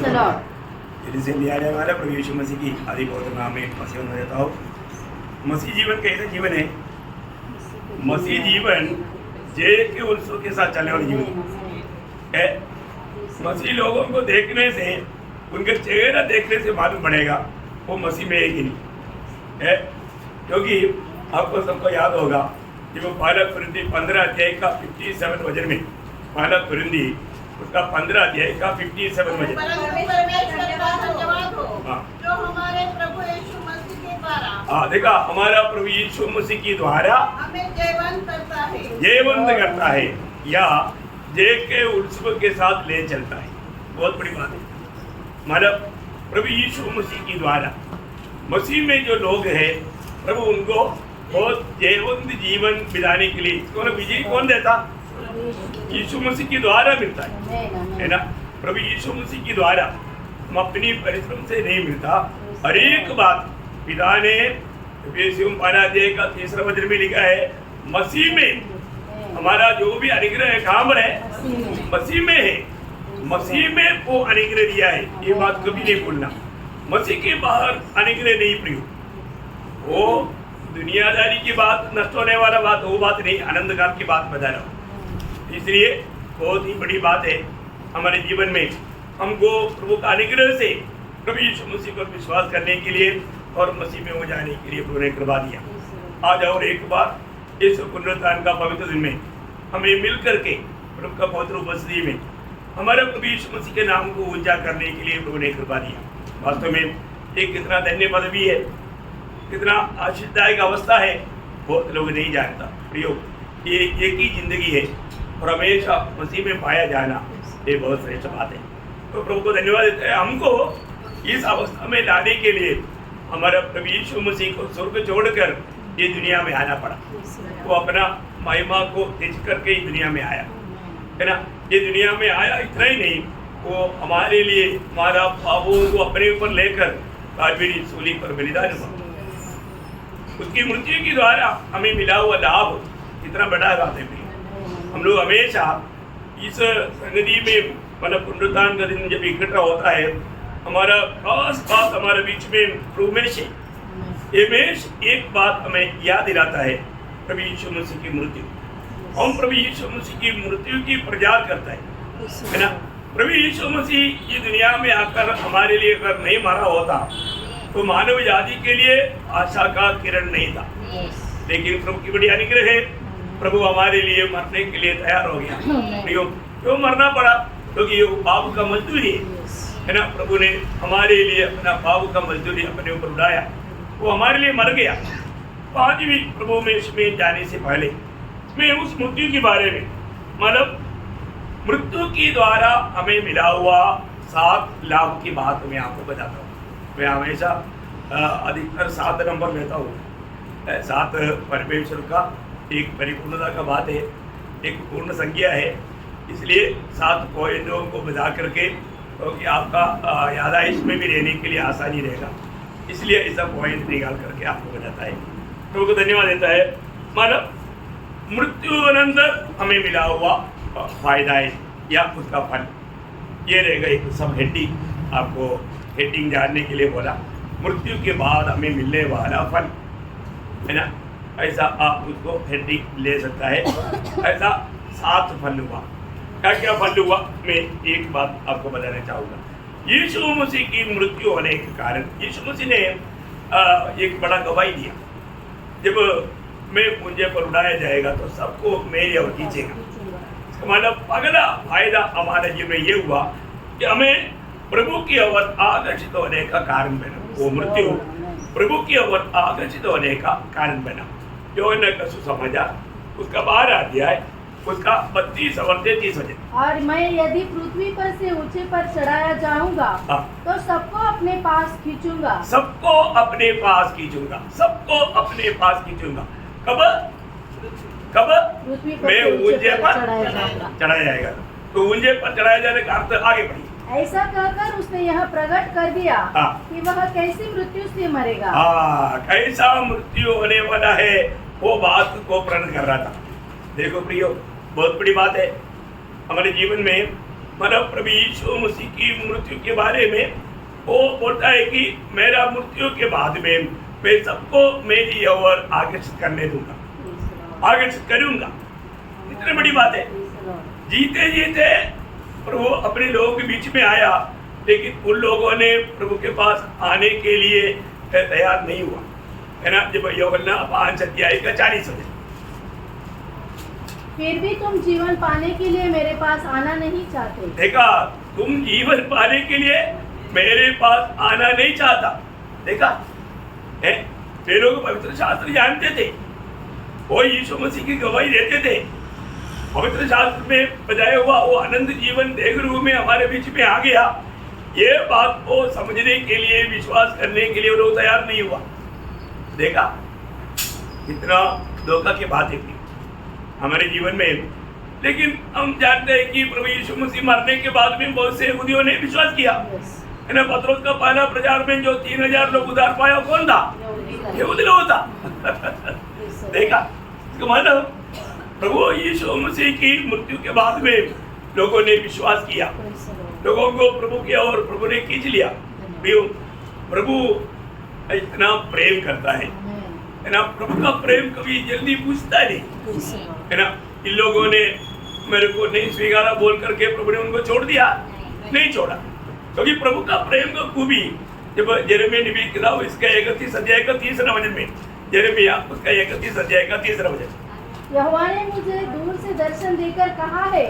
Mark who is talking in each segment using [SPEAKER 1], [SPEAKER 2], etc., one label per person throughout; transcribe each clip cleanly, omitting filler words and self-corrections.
[SPEAKER 1] the Lord.
[SPEAKER 2] Delhi से लिया जाने वाला प्रभु यीशु मसीह की आदि पवित्र नाम में मसीह बंधना देता हूँ। मसीह जीवन कैसा जीवन है? मसीह जीवन जय के उत्सव के साथ चलने वाला जीवन है। मसीह लोगों को देखने से, उनके चेहरा देखने से मालूम पड़ेगा वो मसीह में है कि नहीं है। क्योंकि आपको सबको याद होगा कि वो पहला कुरिन्थी 15 अध्याय का 57 वचन में, पहला कुरिन्थी उसका 15 अध्याय का 57 वचन,
[SPEAKER 3] जो हमारे प्रभु यीशु मसीह के द्वारा,
[SPEAKER 2] हाँ देखा, हमारा प्रभु यीशु मसीह के द्वारा
[SPEAKER 3] हमें जयवंत करता है,
[SPEAKER 2] जयवंत करता है या जय के उत्सव के साथ ले चलता है। बहुत बड़ी बात है। मतलब प्रभु यीशु मसीह के द्वारा मसीह में जो लोग हैं, प्रभु उनको बहुत जयवंत जीवन बिताने के लिए विजय कौन देता? यीशु मसीह के द्वारा मिलता है ना। प्रभु यीशु मसीह के द्वारा, हम अपनी परिश्रम से नहीं मिलता। हर एक बात पिता ने का 3 वचन में लिखा है, मसीह में हमारा जो भी अनुग्रह है काम है मसीह में है। मसीह में वो अनुग्रह दिया है, ये बात कभी नहीं भूलना। मसीह के बाहर अनुग्रह नहीं प्रयोग। वो दुनियादारी की बात, नष्ट होने वाला बात, वो बात नहीं, आनंद काल की बात बता रहा हूँ। इसलिए बहुत ही बड़ी बात है हमारे जीवन में, हमको प्रभु का अनुग्रह से प्रभु यीशु मसीह पर विश्वास करने के लिए और मसीह में हो जाने के लिए प्रभु ने कृपा दिया। आज और एक बार इस पुनरुत्थान का पवित्र दिन में हमें मिल करके प्रभु का पवित्र उपस्थिति में हमारे प्रभु यीशु मसीह के नाम को ऊंचा करने के लिए प्रभु ने कृपा दिया। वास्तव में एक कितना धन्य पदवी है, कितना आशीर्वादायक अवस्था है, बहुत लोग नहीं जानता। प्रयोग ये एक ही जिंदगी है और हमेशा मसीह में पाया जाना, ये बहुत श्रेष्ठ बात है। तो प्रभु को धन्यवाद देते हैं। हमको इस अवस्था में लाने के लिए हमारा प्रभु यीशु मसीह को स्वर्ग छोड़कर ये दुनिया में आना पड़ा। वो अपना महिमा को त्यज करके ही दुनिया में आया, है ना। ये दुनिया में आया, इतना ही नहीं, वो हमारे लिए हमारा पापों को अपने ऊपर लेकर कालवरी सूली पर बलिदान हुआ। उसकी मृत्यु के द्वारा हमें मिला हुआ लाभ कितना बड़ा बात है। हम लोग हमेशा इस संगति में, मतलब पुनरुत्थान का दिन जब इकट्ठा होता है, हमारा खास बात हमारे बीच में उमेश है। उमेश एक बात हमें याद दिलाता है, प्रभु यीशु मसीह की मृत्यु। हम प्रभु यीशु मसीह की मृत्यु की प्रचार करता है ना। प्रभु यीशु मसीह ये दुनिया में आकर हमारे लिए अगर नहीं मरा होता तो मानव जाति के लिए आशा का किरण नहीं था। लेकिन प्रभु की बड़ी अनुग्रह है, प्रभु हमारे लिए मरने के लिए तैयार हो गया। क्यों मरना पड़ा? क्योंकि ये पाप का मजदूरी है ना। प्रभु ने हमारे लिए अपना पाप का मजदूरी अपने ऊपर उठाया, वो हमारे लिए मर गया। आज भी प्रभु में इसमें जाने से पहले मैं उस मृत्यु के बारे में, मतलब मृत्यु के द्वारा हमें मिला हुआ 7 लाभ की बात मैं आपको बताता हूँ। मैं हमेशा अधिकतर 7 नंबर लेता हूँ। 7 परमेश्वर का एक परिपूर्णता का बात है, एक पूर्ण संज्ञा है। इसलिए 7 पॉइंटों को बता करके क्योंकि आपका यादाइश में भी रहने के लिए आसानी रहेगा, इसलिए ऐसा पॉइंट निकाल करके आपको बताता है। तो उनको धन्यवाद देता है। मतलब मृत्यु अनंतर हमें मिला हुआ फायदा है या उसका फल, ये रहेगा एक सब हेडिंग। आपको हेडिंग जानने के लिए बोला, मृत्यु के बाद हमें मिलने वाला फल, है ना। ऐसा आप उसको हेडिंग ले सकता है। ऐसा 7 फल हुआ। क्या क्या फल हुआ, मैं एक बात आपको बताना चाहूँगा। यीशु मसीह की मृत्यु होने के कारण यीशु मसीह ने एक बड़ा गवाही दिया, जब मैं मुझे पर उड़ाया जाएगा तो सबको मेरी ओर खींचेगा। मतलब अगला फायदा हमारे जीवन में ये हुआ कि हमें प्रभु की ओर आकर्षित होने का कारण बना। वो मृत्यु प्रभु की ओर आकर्षित होने का कारण बना। योहन्ना का सुसमाचार उसका 12 अध्याय उसका 32 और 33 वचन।
[SPEAKER 1] और मैं यदि पृथ्वी पर से ऊंचे पर चढ़ाया जाऊंगा तो सबको अपने पास खींचूंगा।
[SPEAKER 2] सबको अपने पास खींचूंगा। सबको अपने पास खींचूंगा। कब? कब? मैं ऊंचे पर चढ़ाया जाएगा। तो ऊंचे पर चढ़ाया जाने का अर्थ आगे बढ़िए।
[SPEAKER 1] ऐसा कहकर उसने यह प्रकट कर दिया कि वह कैसी मृत्यु से मरेगा।
[SPEAKER 2] कैसा मृत्यु होने वाला है, वो बात को प्रण कर रहा था। देखो प्रियो, बहुत बड़ी बात है हमारे जीवन में। मतलब प्रभु यीशु मसीह की मृत्यु के बारे में वो बोलता है कि मेरा मृत्यु के बाद में मैं सबको मेरी ओर आकर्षित करने दूंगा, आकर्षित करूंगा। इतनी बड़ी बात है। जीते जीते प्रभु अपने लोगों के बीच में आया, लेकिन उन लोगों ने प्रभु के पास आने के लिए तैयार नहीं हुआ, है ना। जब यूहन्ना 5 अध्याय का 40 वचन,
[SPEAKER 1] फिर भी तुम जीवन पाने के लिए मेरे पास आना नहीं चाहते।
[SPEAKER 2] देखा, तुम जीवन पाने के लिए मेरे पास आना नहीं चाहता। देखा है, वे लोग पवित्र शास्त्र जानते थे, वो यीशु मसीह की गवाही देते थे। पवित्र शास्त्र में बजाया हुआ वो अनंत जीवन देह रूप में हमारे बीच में आ गया। ये बात को समझने के लिए, विश्वास करने के लिए वो लोग तैयार नहीं हुआ। देखा कितना धोखा की बात है हमारे जीवन में। लेकिन हम जानते हैं कि प्रभु यीशु मसीह मरने के बाद में बहुत से यहूदियों ने विश्वास किया, है ना। पतरस का पहला प्रचार में जो 3000 लोग उद्धार पाया कौन था? यहूदी लोग था। देखा, इसका मतलब प्रभु यीशु मसीह की मृत्यु के बाद में लोगों ने विश्वास किया, लोगों को प्रभु की ओर प्रभु ने खींच लिया। प्रभु इतना प्रेम करता है ना। प्रभु का प्रेम कभी जल्दी पूछता नहीं, है ना। इन लोगों ने मेरे को नहीं स्वीकारा बोल करके प्रभु ने उनको छोड़ दिया, नहीं छोड़ा, क्योंकि प्रभु का प्रेम का खूबी जब यिर्मयाह नबी की किताब इसका 31 अध्याय का 3रा वचन में, यिर्मयाह उसका 31 अध्याय का 3रा वचन,
[SPEAKER 1] यहोवा ने मुझे दूर से दर्शन देकर कहा है,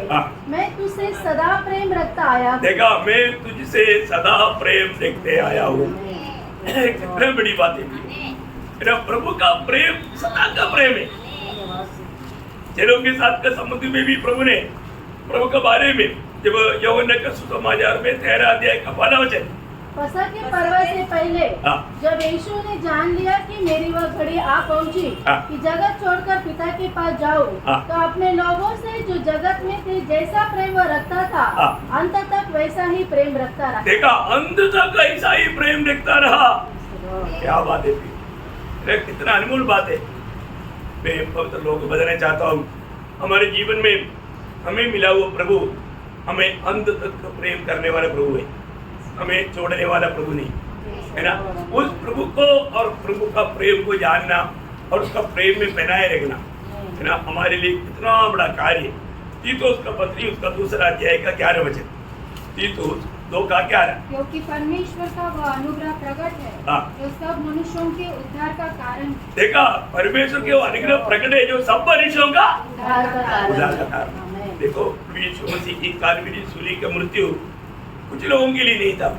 [SPEAKER 1] मैं तुझसे सदा प्रेम रखता आया हूँ।
[SPEAKER 2] देखा, मैं तुझसे सदा प्रेम देखते आया हूँ। कितनी बड़ी बात है। प्रभु का प्रेम सदा का प्रेम है। चेलों के साथ का संबंध में भी प्रभु ने प्रभु के बारे में जब यूहन्ना का सुसमाचार में 13 अध्याय का 12 वचन,
[SPEAKER 1] फसह के पर्व से पहले जब यीशु ने जान लिया कि मेरी वह घड़ी आ पहुंची कि जगत छोड़कर पिता के पास जाऊं, तो अपने लोगों से जो जगत में थे जैसा प्रेम वह रखता था, अंत तक वैसा ही प्रेम रखता रहा।
[SPEAKER 2] देखा, अंत तक ऐसा ही प्रेम रखता रहा। क्या बात है, कितना अनमोल बात है। मैं पवित्र लोगों को बताना चाहता हूँ, हमारे जीवन में हमें मिला हुआ प्रभु हमें अंत तक प्रेम करने वाला प्रभु है, हमें छोड़ने वाला प्रभु नहीं, है ना। उस प्रभु को और प्रभु का प्रेम को जानना और उसका प्रेम में बनाए रखना, है ना, हमारे लिए कितना बड़ा कार्य। तीतुस का पत्री उसका 2रा अध्याय का 11 वचन, तीतुस 2 का 11,
[SPEAKER 4] क्योंकि परमेश्वर का वह अनुग्रह प्रकट है जो सब मनुष्यों के उद्धार का कारण।
[SPEAKER 2] देखा, परमेश्वर के वो अनुग्रह प्रकट है जो सब मनुष्यों का उद्धार का कारण। देखो, यीशु मसीह की काल्वरी सूली की मृत्यु कुछ लोगों के लिए नहीं था,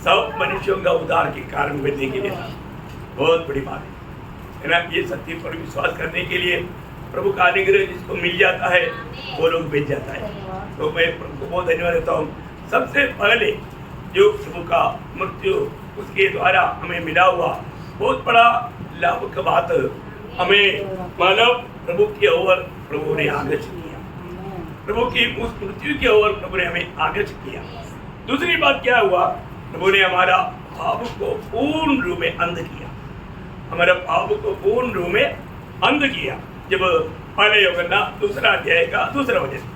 [SPEAKER 2] सब मनुष्यों का उद्धार के कारण बनने के लिए था। बहुत बड़ी बात है ना। ये सत्य पर विश्वास करने के लिए प्रभु का अनुग्रह जिसको मिल जाता है वो लोग भेज जाता है। तो मैं प्रभु को बहुत धन्यवाद देता हूँ। सबसे पहले जो प्रभु का मृत्यु उसके द्वारा हमें मिला हुआ बहुत बड़ा लाभ का बात, हमें मानव प्रभु की ओर प्रभु ने आकर्षित किया, प्रभु की उस मृत्यु की ओर प्रभु ने हमें आकर्षित किया। दूसरी बात क्या हुआ, प्रभु ने हमारा भाव को पूर्ण रूप में अंध किया, हमारा भाव को पूर्ण रूप में अंध किया। जब पहले यूहन्ना 2रा अध्याय का 2रा वचन,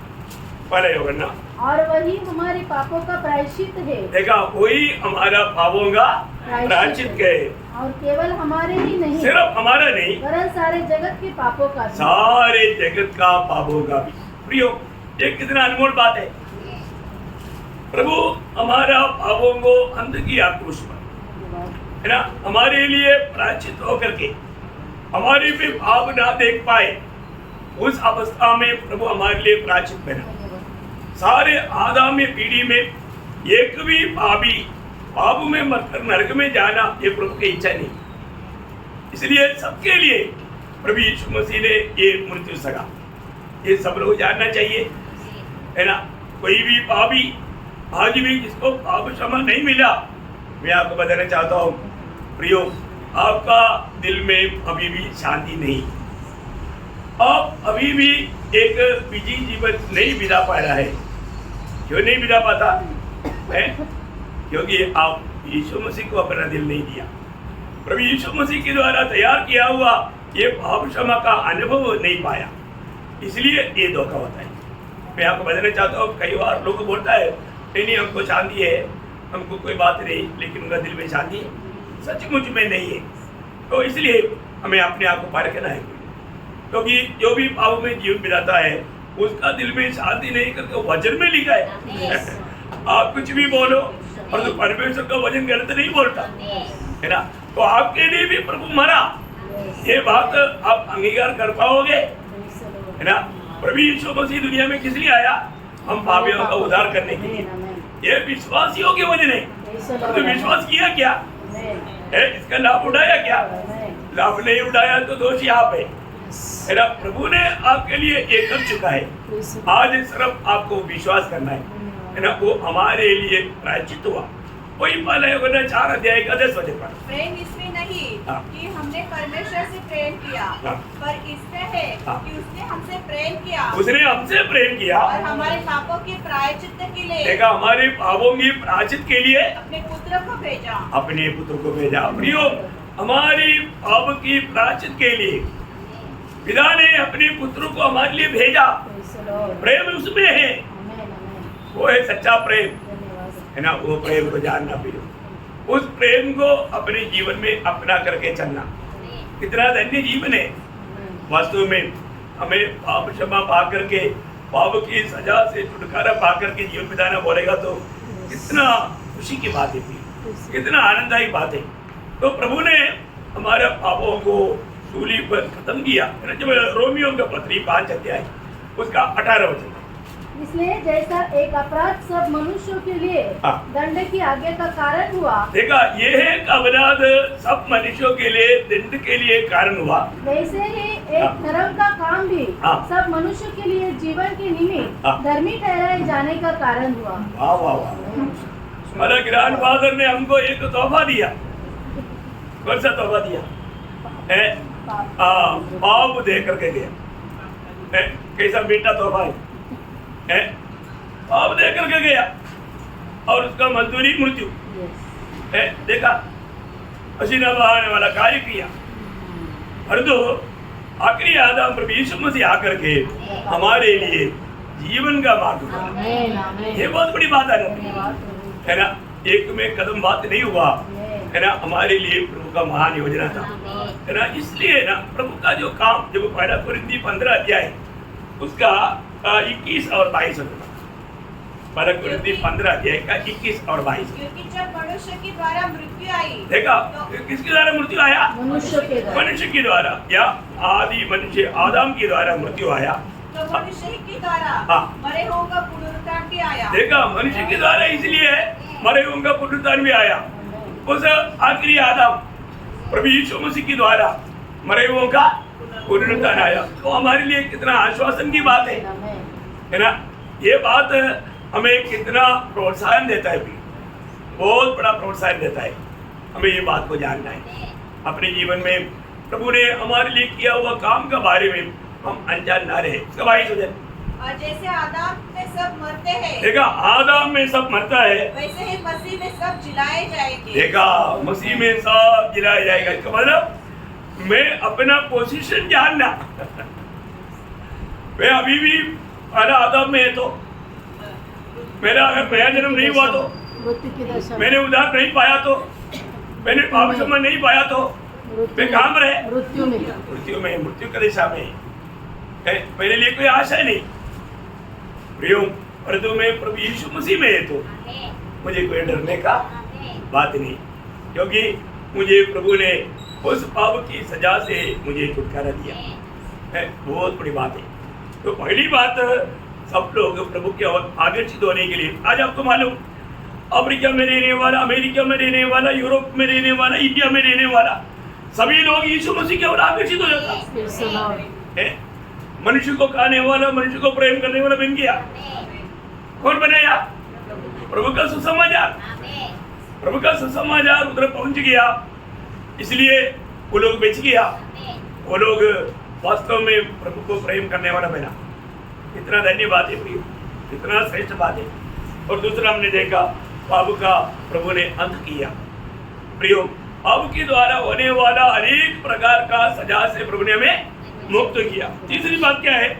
[SPEAKER 2] पहले यूहन्ना,
[SPEAKER 1] और वही हमारे पापों का प्रायश्चित है।
[SPEAKER 2] देखा, वही हमारा पापों का प्रायश्चित है।
[SPEAKER 1] और केवल हमारे ही नहीं,
[SPEAKER 2] सिर्फ हमारा नहीं,
[SPEAKER 1] वरन सारे जगत के पापों का भी।
[SPEAKER 2] सारे जगत का पापों का भी। प्रियो, ये कितना अनमोल बात है। प्रभु हमारा पापों को अंध किया क्रूस पर, है ना, हमारे लिए प्रायश्चित होकर के हमारे भी पाप ना देख पाए उस अवस्था में प्रभु हमारे लिए प्रायश्चित बना। सारे आदम पीढ़ी में एक भी पापी पाप में मरकर नरक में जाना ये प्रभु की इच्छा नहीं, इसलिए सबके लिए प्रभु यीशु मसीह ने ये मृत्यु सगा। ये सब लोग जानना चाहिए, है ना। कोई भी पापी आज भी जिसको पाप क्षमा नहीं मिला, मैं आपको बताना चाहता हूँ प्रियो, आपका दिल में अभी भी शांति नहीं, आप अभी भी एक बिजी जीवन नहीं बिता पा रहा है। क्यों नहीं बिता पाता है? क्योंकि आप यीशु मसीह को अपना दिल नहीं दिया। प्रभु यीशु मसीह के द्वारा तैयार किया हुआ ये पाप क्षमा का अनुभव नहीं पाया, इसलिए ये धोखा होता है। मैं आपको बताना चाहता हूँ, कई बार लोग बोलता है नहीं हमको शांति है, हमको कोई बात नहीं, लेकिन उनका दिल में शांति सचमुच में नहीं है। तो इसलिए हमें अपने आप को परखना है, क्योंकि जो भी पाप में जीवन बिताता है उसका दिल में शांति नहीं करके वचन में लिखा है। आप कुछ भी बोलो और तो परमेश्वर का वचन गलत नहीं बोलता है ना। तो आपके लिए भी प्रभु मरा, ये बात आप अंगीकार कर पाओगे है ना। प्रभु यीशु मसीह दुनिया में किस लिए आया? हम पापियों का उद्धार करने के लिए। ये विश्वासियों के वजह नहीं, तो विश्वास किया क्या है? इसका लाभ उठाया क्या? लाभ नहीं उठाया तो दोषी आप है ना। प्रभु ने आपके लिए ये कर चुका है, आज सिर्फ आपको विश्वास करना है ना। वो हमारे लिए प्रायश्चित हुआ। वही पहले 4 अध्याय का 10 वचन पर
[SPEAKER 3] प्रेम इसमें नहीं
[SPEAKER 2] हाँ।
[SPEAKER 3] कि हमने परमेश्वर से प्रेम किया,
[SPEAKER 2] हाँ।
[SPEAKER 3] पर इसमें है
[SPEAKER 2] हाँ।
[SPEAKER 3] कि उसने हमसे प्रेम किया
[SPEAKER 2] उसने हमसे प्रेम किया
[SPEAKER 3] और हमारे पापों के प्रायश्चित के लिए
[SPEAKER 2] देखा, हमारे पापों की प्रायश्चित के लिए
[SPEAKER 3] अपने पुत्र को भेजा।
[SPEAKER 2] अपने पुत्र को भेजा। प्रियो, हमारी पाप की प्रायश्चित के लिए पिता ने अपने पुत्र को हमारे लिए भेजा। प्रेम उसमें है, वो है सच्चा प्रेम है ना। वो प्रेम को जानना भी, उस प्रेम को अपने जीवन में अपना करके चलना कितना धन्य जीवन है। वास्तव में हमें पाप क्षमा पा करके, पाप की सजा से छुटकारा पा करके जीवन बिताना बोलेगा तो कितना खुशी की बात है, कितना आनंददायी बात है। तो प्रभु ने हमारे पापों को सूली पर खत्म किया है ना। जब रोमियो का पत्री 5 अध्याय उसका 18 वचन,
[SPEAKER 1] इसलिए जैसा एक अपराध सब मनुष्यों के लिए
[SPEAKER 2] हाँ।
[SPEAKER 1] दंड की आज्ञा का कारण हुआ,
[SPEAKER 2] देखा ये है अपराध सब मनुष्यों के लिए दंड के लिए कारण हुआ,
[SPEAKER 1] वैसे ही
[SPEAKER 2] हाँ।
[SPEAKER 1] एक धर्म का काम भी
[SPEAKER 2] हाँ।
[SPEAKER 1] सब मनुष्य के लिए जीवन के निमित्त
[SPEAKER 2] हाँ।
[SPEAKER 1] धर्मी ठहराए जाने का कारण हुआ।
[SPEAKER 2] वाह वाह वाह। हमारा ग्रैंड फादर ने हमको एक तोहफा दिया। कौन सा तोहफा दिया है? पाप दे करके गया है। कैसा मीठा तोहफा है? पाप दे करके गया और उसका मजदूरी मृत्यु है। देखा, पसीना बहाने वाला कार्य किया। और तो आखिरी आदम प्रभु यीशु मसीह आकर के हमारे लिए जीवन का मार्ग खोला। ये बहुत बड़ी बात है ना। एक में कदम बात नहीं हुआ है ना, हमारे लिए प्रभु का महान योजना था है ना। इसलिए ना प्रभु का जो काम, जब 1 कोरिन्थी 15 अध्याय उसका 21 और 22 होगा। 1 कोरिन्थी 15 अध्याय का 21 और 22।
[SPEAKER 3] क्योंकि जब मनुष्य के द्वारा मृत्यु आई,
[SPEAKER 2] देखा किसके द्वारा मृत्यु आया?
[SPEAKER 1] मनुष्य के द्वारा।
[SPEAKER 2] मनुष्य के द्वारा, या आदि मनुष्य आदम के द्वारा मृत्यु आया।
[SPEAKER 3] तो मनुष्य ही के द्वारा
[SPEAKER 2] हाँ।
[SPEAKER 3] मरे होगा पुनरुत्थान भी आया।
[SPEAKER 2] देखा, मनुष्य के द्वारा इसलिए मरे हुओं का पुनरुत्थान भी आया। उस आखिरी आदम प्रभु यीशु मसीह के द्वारा मरे हुओं का पुनरुत्थान आया। तो हमारे लिए कितना आश्वासन की बात है ना। ये बात हमें कितना प्रोत्साहन देता है, बहुत बड़ा प्रोत्साहन देता है। हमें ये बात को जानना है अपने जीवन में प्रभु ने हमारे लिए किया हुआ काम के बारे में हम अनजान ना रहे। इसका 22 वचन,
[SPEAKER 3] और जैसे आदम में सब मरते हैं,
[SPEAKER 2] देखा आदम में सब मरता है,
[SPEAKER 3] वैसे ही मसीह में सब जिलाए जाएंगे।
[SPEAKER 2] देखा मसीह में सब जिलाया जाएगा। इसका मतलब मैं अपना पोजीशन जानना मैं अभी भी पहला आदम में है, तो मेरा अगर नया जन्म नहीं हुआ तो,
[SPEAKER 1] मृत्यु की दशा,
[SPEAKER 2] मैंने उद्धार नहीं पाया तो, मैंने पाप क्षमा नहीं पाया तो मैं कहाँ पर है?
[SPEAKER 1] मृत्यु में।
[SPEAKER 2] मृत्यु में, मृत्यु की दिशा में है। मेरे लिए कोई आशा नहीं प्रियो, परंतु मैं प्रभु यीशु मसीह में है तो मुझे कोई डरने का बात नहीं, क्योंकि मुझे प्रभु ने उस पाप की सजा से मुझे छुटकारा दिया है। बहुत बड़ी बात है। तो पहली बात, सब लोग प्रभु के ओर आकर्षित होने के लिए, आज आपको मालूम अफ्रीका में रहने वाला, अमेरिका में रहने वाला, यूरोप में रहने वाला, इंडिया में रहने वाला, सभी लोग यीशु मसीह के ओर आकर्षित हो जाता है। मनुष्य को खाने वाला, मनुष्य को प्रेम करने वाला बन गया। कौन बनाया? प्रभु का सुसमाचार। प्रभु का सुसमाचार उधर पहुंच गया, इसलिए वो लोग बेच गया। वो लोग वास्तव में प्रभु को प्रेम करने वाला बना। इतना धन्यवाद है प्रिय, इतना श्रेष्ठ बात है। और दूसरा हमने देखा पाप का प्रभु ने अंत किया। प्रियो, पाप के द्वारा होने वाला अनेक प्रकार का सजा से प्रभु ने हमें मुक्त किया। तीसरी बात क्या है?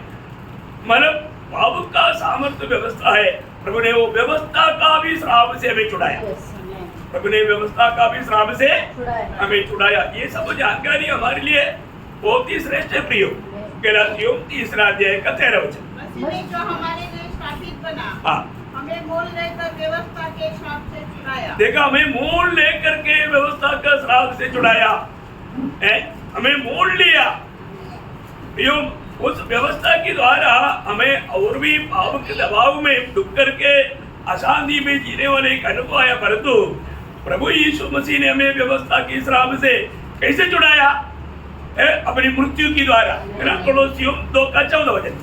[SPEAKER 2] मतलब पाप का सामर्थ्य व्यवस्था है, प्रभु ने वो व्यवस्था का भी श्राप से हमें छुड़ाया।
[SPEAKER 1] Yes, amen.
[SPEAKER 2] प्रभु ने व्यवस्था का भी श्राप से
[SPEAKER 1] छुड़ाया।
[SPEAKER 2] हमें छुड़ाया। ये सब जानकारी हमारे लिए बहुत ही श्रेष्ठ है प्रियो। गलातियों 3 का 13 वचन।
[SPEAKER 3] मसीह ने जो हमारे लिए स्थापित बना,
[SPEAKER 2] हाँ,
[SPEAKER 3] हमें मोल लेकर व्यवस्था के श्राप से छुड़ाया।
[SPEAKER 2] देखा, हमें मोल लेकर के व्यवस्था का श्राप से छुड़ाया है, हमें मोल लिया प्रियो। उस व्यवस्था के द्वारा हमें और भी पाप के दबाव में डूब करके अशांति में जीने वाले एक अनुभव आया, परंतु प्रभु यीशु मसीह ने हमें व्यवस्था की श्राप से कैसे छुड़ाया है? अपनी मृत्यु की द्वारा, है ना। कोलोसियों 2 का 14 वचन,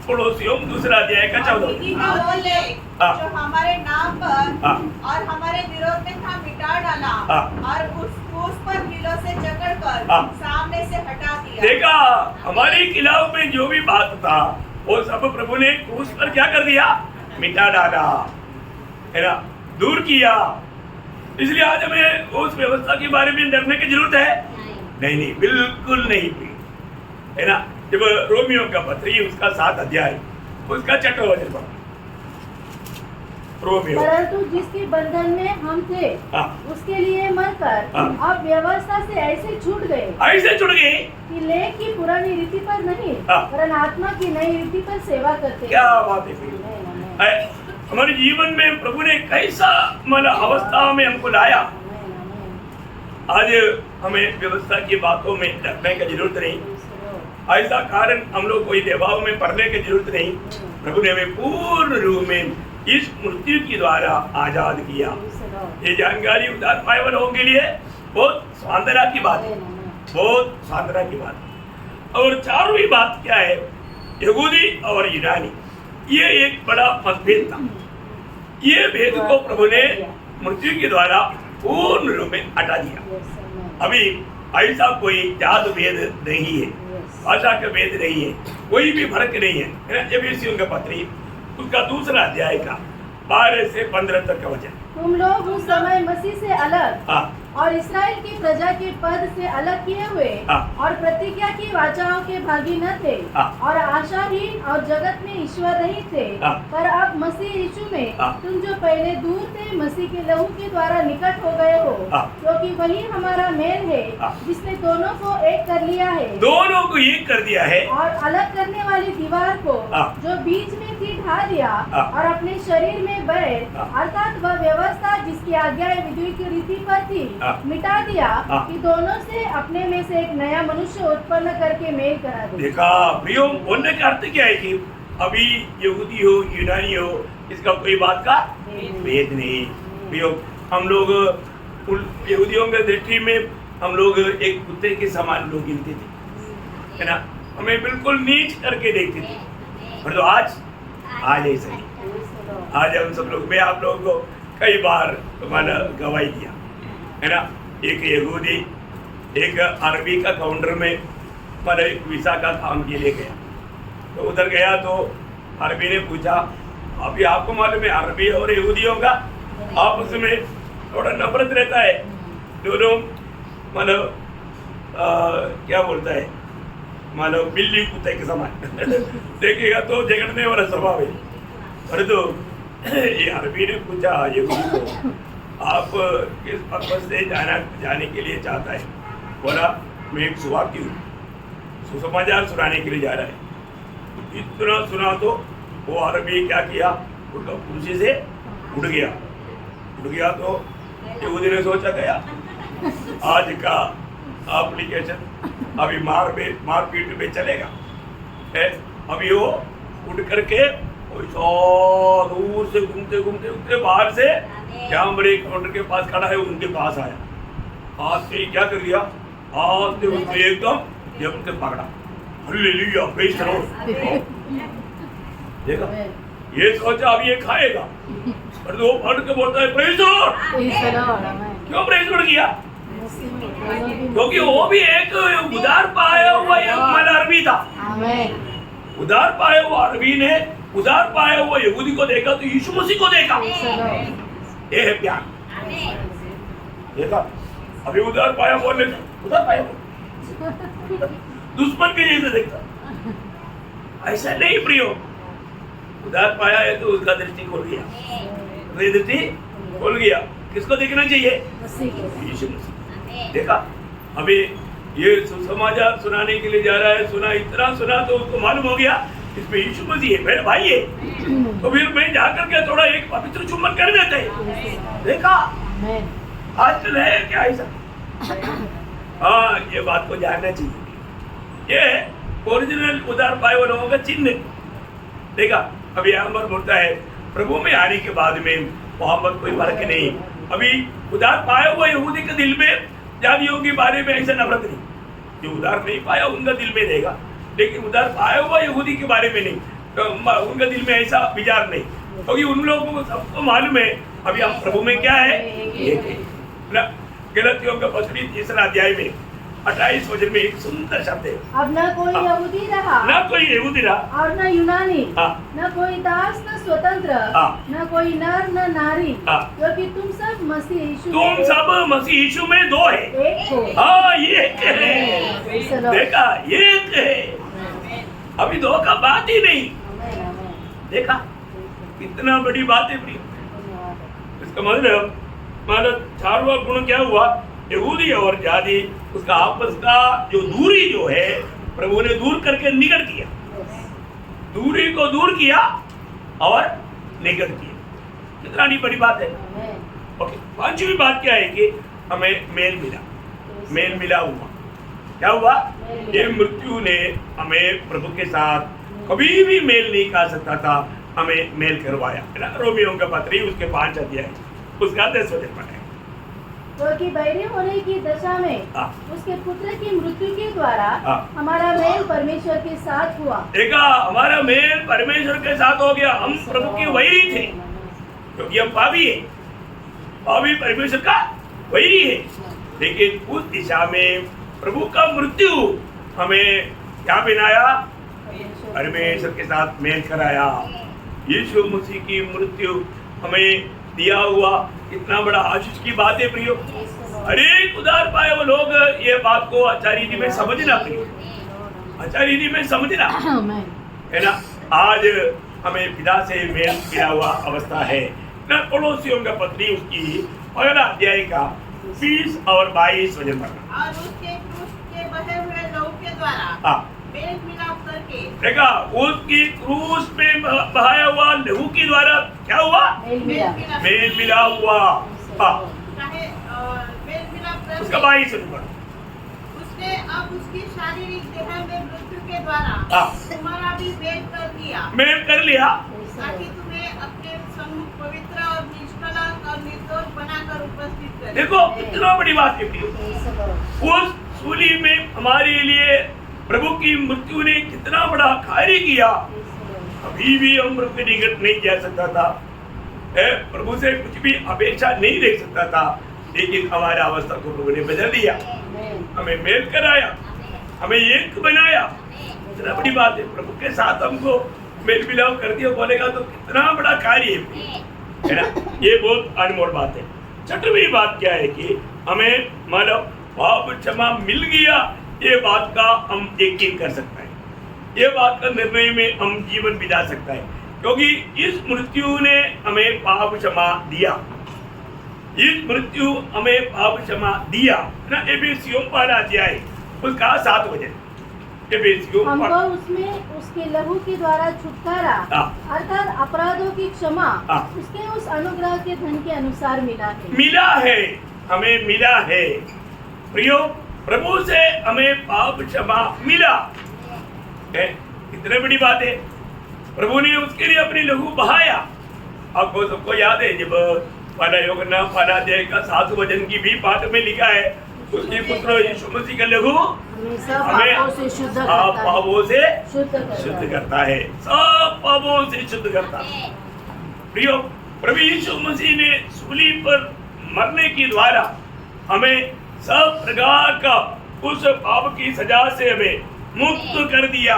[SPEAKER 2] कोलोसियों 2 अध्याय का 14
[SPEAKER 3] और विधि का वो लेख
[SPEAKER 2] हाँ।
[SPEAKER 3] जो हमारे नाम पर
[SPEAKER 2] हाँ।
[SPEAKER 3] और हमारे विरोध में था मिटा डाला,
[SPEAKER 2] हाँ।
[SPEAKER 3] और उस पर कीलों से जकड़कर
[SPEAKER 2] हाँ।
[SPEAKER 3] सामने से हटा दिया।
[SPEAKER 2] देखा, हमारे खिलाफ में जो भी बात था वो सब प्रभु ने क्रूस पर क्या कर दिया? मिटा डाला, है ना, दूर किया। इसलिए आज हमें उस व्यवस्था के बारे में डरने की जरूरत है? नहीं, बिल्कुल नहीं, है ना। जब रोमियो का पत्र उसका 7 अध्याय उसका 6 वचन पढ़ो। रोमियो,
[SPEAKER 1] परंतु जिसके बंधन में हम थे
[SPEAKER 2] हाँ।
[SPEAKER 1] उसके लिए मरकर
[SPEAKER 2] हाँ।
[SPEAKER 1] अब व्यवस्था से ऐसे छूट गए
[SPEAKER 2] ऐसे छुड़ गए।
[SPEAKER 1] कि लेख की पुरानी रीति पर नहीं
[SPEAKER 2] हाँ।
[SPEAKER 1] वरन आत्मा की नई रीति पर सेवा करते
[SPEAKER 2] क्या बात है प्रिय।
[SPEAKER 1] आमेन, आमेन,
[SPEAKER 2] है, हमारे जीवन में प्रभु ने कैसा मतलब अवस्था में हमको लाया।
[SPEAKER 1] आमेन, आमेन।
[SPEAKER 2] आज हमें व्यवस्था की बातों में डरने की जरूरत नहीं, ऐसा कारण हम लोग कोई दबाव में पड़ने की जरूरत नहीं। प्रभु ने हमें पूर्ण रूप में इस मृत्यु के द्वारा आजाद किया। ये जानकारी उद्धार पाए वालों के लिए बहुत सांत्वना की बात है, बहुत सांत्वना की बात है। और चारवीं बात क्या है? यहूदी और यूनानी, ये एक बड़ा मतभेद था। ये भेद को प्रभु ने मृत्यु के द्वारा पूर्ण रूप में हटा दिया। अभी ऐसा कोई जात भेद नहीं है, भाषा का भेद नहीं है, कोई भी फर्क नहीं है। एफिसियों का पत्री उसका 2 अध्याय का 12 से 15 तक का वचन।
[SPEAKER 1] तुम लोग उस समय मसीह से अलग
[SPEAKER 2] हाँ।
[SPEAKER 1] और इस्राएल की प्रजा के पद से अलग किए हुए
[SPEAKER 2] हाँ।
[SPEAKER 1] और प्रतिज्ञा की वाचाओं के भागी न थे
[SPEAKER 2] हाँ।
[SPEAKER 1] और आशाहीन और जगत में ईश्वर रहित थे।
[SPEAKER 2] हाँ।
[SPEAKER 1] पर अब मसीह यीशु में
[SPEAKER 2] हाँ।
[SPEAKER 1] तुम जो पहले दूर थे मसीह के लहू के द्वारा निकट हो गए हो,
[SPEAKER 2] हाँ।
[SPEAKER 1] क्योंकि वही हमारा मेल है
[SPEAKER 2] हाँ।
[SPEAKER 1] जिसने दोनों को एक कर लिया है
[SPEAKER 2] दोनों को एक कर दिया है
[SPEAKER 1] और अलग करने वाली दीवार को
[SPEAKER 2] हाँ।
[SPEAKER 1] जो बीच में थी ढा दिया
[SPEAKER 2] हाँ।
[SPEAKER 1] और अपने शरीर में बैर
[SPEAKER 2] हाँ।
[SPEAKER 1] अर्थात वह व्यवस्था जिसकी आज्ञा विधि की रीति पर थी
[SPEAKER 2] हाँ।
[SPEAKER 1] मिटा दिया
[SPEAKER 2] हाँ।
[SPEAKER 1] कि दोनों से अपने में से एक नया मनुष्य उत्पन्न करके मेल करा दे।
[SPEAKER 2] देखा प्रियो, बोलने का अर्थ क्या है कि अभी यहूदी हो यूनानी हो इसका कोई बात का भेद नहीं। प्रियो, हम लोग यहूदियों के दृष्टि में हम लोग एक कुत्ते के समान लोग गिनते थे, है ना, हमें बिल्कुल नीच करके देखते थे। पर तो आज ऐसा नहीं। आज हम सब लोग, मैं आप लोगों को कई बार तुम्हारा गवाही दिया, है ना। एक यहूदी एक अरबी का काउंटर में पर एक वीसा का काम के लिए गया, तो उधर गया तो अरबी ने पूछा, अभी आपको मालूम है अरबी और यहूदियों का आपस में थोड़ा नफरत रहता है, दोनों मतलब क्या बोलता है, मतलब बिल्ली कुत्ते के समान देखेगा तो झगड़ने वाला स्वभाव है। पर तो ये अरबी ने पूछा यहूदी को, आप किस पर्पज से जाने के लिए चाहता है? बोला, मैं एक सुवाकी हूँ, सुसमाचार सुनाने के लिए जा रहा है। इतना सुना तो वो अरबी क्या किया, उनका कुर्सी से उठ गया तो यहूदी ने सोचा गया आज का एप्लीकेशन अभी मारपीट में चलेगा है। अभी वो उठ करके दूर से घूमते बाहर से कैमरे काउंटर के पास खड़ा है उनके पास आया, हाथ से क्या कर दिया, हाथ से उसको एकदम जम के पकड़ा, हालेलुया, प्रेज़ द लॉर्ड। देखा, ये सोचा अब ये खाएगा, पर वो पढ़ के बोलता है प्रेज़ द लॉर्ड। क्यों प्रेज़ द लॉर्ड किया? क्योंकि वो भी एक उधार पाया हुआ अरबी था। उधार पाया हुआ अरबी ने उधार पाया हुआ यहूदी को देखा तो यीशु मसीह को देखा। ये है प्यार। देखा, अभी उधार पाया बोलने उधार पाया दुश्मन के जैसे देखता। ऐसा नहीं प्रियो, उधार पाया है तो उसका दृष्टि खोल गया, तो ये दृष्टि खोल गया। किसको देखना चाहिए?
[SPEAKER 1] मसीह के।
[SPEAKER 2] यीशु मसीह। देखा, अभी ये सुसमाचार सुनाने के लिए जा रहा है, सुना, इतना सुना तो उसको मालूम हो गया इसमें यीशु मसीह है, मेरा भाई है, तो फिर मैं जाकर के थोड़ा एक पवित्र चुम्बन कर देते हैं। देखा, आजकल है क्या ऐसा? हाँ, ये बात को जानना चाहिए। ये ओरिजिनल उधार पाए हुए लोगों का चिन्ह। देखा, अभी यहाँ पर बोलता है प्रभु में आने के बाद में वहां पर कोई फर्क नहीं। अभी उधार पाया हुआ यहूदी के दिल में जातियों के बारे में ऐसा नफरत नहीं, जो उधार नहीं पाया उनका दिल में रहेगा, लेकिन उधार पाया हुआ यहूदी के बारे में नहीं, तो उनका दिल में ऐसा विचार नहीं, क्योंकि उन लोगों को सबको मालूम है अभी हम प्रभु में क्या है, एक है। गलतियों का पत्री 3 अध्याय में 28 वचन में एक सुंदर शब्द है,
[SPEAKER 1] अब न कोई यहूदी रहा,
[SPEAKER 2] न कोई यहूदी रहा
[SPEAKER 1] और न यूनानी,
[SPEAKER 2] हाँ।
[SPEAKER 1] न कोई दास न स्वतंत्र,
[SPEAKER 2] हाँ।
[SPEAKER 1] न कोई नर न नारी,
[SPEAKER 2] हाँ।
[SPEAKER 1] क्योंकि तुम सब मसीह यीशु
[SPEAKER 2] तुम
[SPEAKER 1] में
[SPEAKER 2] सब मसीह यीशु में दो है।
[SPEAKER 1] एक हो।
[SPEAKER 2] हाँ, ये एक है।
[SPEAKER 1] चलो।
[SPEAKER 2] देखा, ये एक है, अभी दो का बात ही नहीं। देखा, कितना बड़ी बात है प्रिय। इसका मतलब चारवा गुण क्या हुआ? यहूदी और जाति, उसका आपस का जो दूरी जो है प्रभु ने दूर करके निकट किया, दूरी को दूर किया और निकट किया। कितना बड़ी बात है। ओके, 5वीं बात क्या है कि हमें मेल मिला, मेल मिला हुआ। क्या हुआ? ये मृत्यु ने हमें प्रभु के साथ कभी भी मेल नहीं कर सकता था, हमें मेल करवाया है ना। रोमियो का पत्री उसके 5 अध्याय उसका 10 वचन पर है,
[SPEAKER 1] क्योंकि बैरी होने की दशा में उसके पुत्र की मृत्यु के द्वारा हमारा मेल परमेश्वर के साथ हुआ।
[SPEAKER 2] देखा, हमारा मेल परमेश्वर के साथ हो गया। हम प्रभु के वैरी थे, क्योंकि हम पापी है, पापी परमेश्वर का वैरी है, लेकिन उस दिशा में प्रभु का मृत्यु हमें क्या बनाया? परमेश्वर के साथ मेल कराया। यीशु मसीह की मृत्यु हमें दिया हुआ इतना बड़ा आशीष की बात है प्रियो। अनेक उधार पाए वो लोग ये बात को अच्छा रीति में समझना, प्रियो, अच्छा रीति में समझना है ना। आज हमें पिता से मेल मिला हुआ अवस्था है ना। कोलोसियों का पत्री उसकी 1 अध्याय का 20 और 22 वचन पर,
[SPEAKER 3] और उसके क्रूस के बहे हुए लहू के द्वारा मेल मिलाप करके,
[SPEAKER 2] देखा, उसकी क्रूस में बहाया हुआ लहू के द्वारा क्या हुआ? मेल मिला हुआ।
[SPEAKER 3] चाहे मेल मिलाप करके
[SPEAKER 2] उसका 22 वचन पर,
[SPEAKER 3] उसने अब उसकी शारीरिक देह में मृत्यु के द्वारा तुम्हारा भी मेल कर दिया,
[SPEAKER 2] मेल कर लिया,
[SPEAKER 3] ताकि तुम्हें अपने सम्मुख पवित्र और निष्कलंक और निर्दोष बनाकर उपस्थित करे।
[SPEAKER 2] देखो, कितना बड़ी बात है। उस सूली में हमारे लिए प्रभु की मृत्यु ने कितना बड़ा कार्य किया। अभी भी हम प्रभु के निकट नहीं जा सकता था, प्रभु से कुछ भी अपेक्षा नहीं रख सकता था, लेकिन हमारा अवस्था को प्रभु ने बदल दिया, हमें मेल कराया, हमें एक बनाया। कितना बड़ी बात है। प्रभु के साथ हमको मेल मिलाप कर दिया बोलेगा तो कितना बड़ा कार्य है ना। ये बहुत अनमोल बात है। 6वीं बात क्या है कि हमें मानव पाप क्षमा मिल गया, ये बात का हम यकीन कर सकते हैं, ये बात का निर्णय में हम जीवन बिता सकता है, क्योंकि इस मृत्यु ने हमें पाप क्षमा दिया, इस मृत्यु हमें पाप क्षमा दिया ना। एफेसियों 1 अध्याय उसका 7 वचन, एफेसियों
[SPEAKER 1] हमको उसमें उसके लहू के द्वारा छुटकारा अर्थात अपराधों की क्षमा उसके उस अनुग्रह के धन के अनुसार मिला है,
[SPEAKER 2] हमें मिला है प्रियो। प्रभु से हमें पाप क्षमा मिला है, कितने बड़ी बात है। प्रभु ने उसके लिए अपनी लहू बहाया। आपको सबको याद है जब पाला यूहन्ना 1 अध्याय का 7 वचन की भी बात में लिखा है, उसके पुत्र यीशु मसीह का लहू हमें पापों से शुद्ध करता है, सब पापों से शुद्ध करता है। प्रियो, प्रभु यीशु मसीह ने सूली पर मरने के द्वारा हमें सब प्रकार का उस पाप की सजा से हमें मुक्त कर दिया,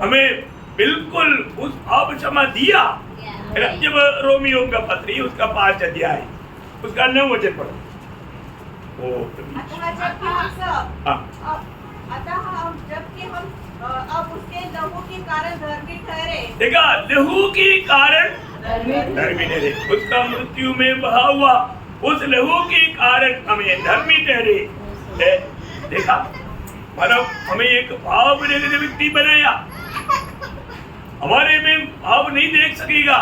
[SPEAKER 2] हमें बिल्कुल उस पाप क्षमा दिया। जब रोमियो का पत्री उसका 5 अध्याय उसका 9 वचन पढ़ो।
[SPEAKER 3] अतः जबकि हम अब उसके लहू के कारण धर्मी ठहरे।
[SPEAKER 2] देखा, लहू के कारण धर्मी ठहरे, उसका मृत्यु में बहा हुआ उस लहू के कारण हमें धर्मी ठहरे। देखा, मतलब हमें एक भाव देखने व्यक्ति बनाया, हमारे में भाव नहीं देख सकेगा,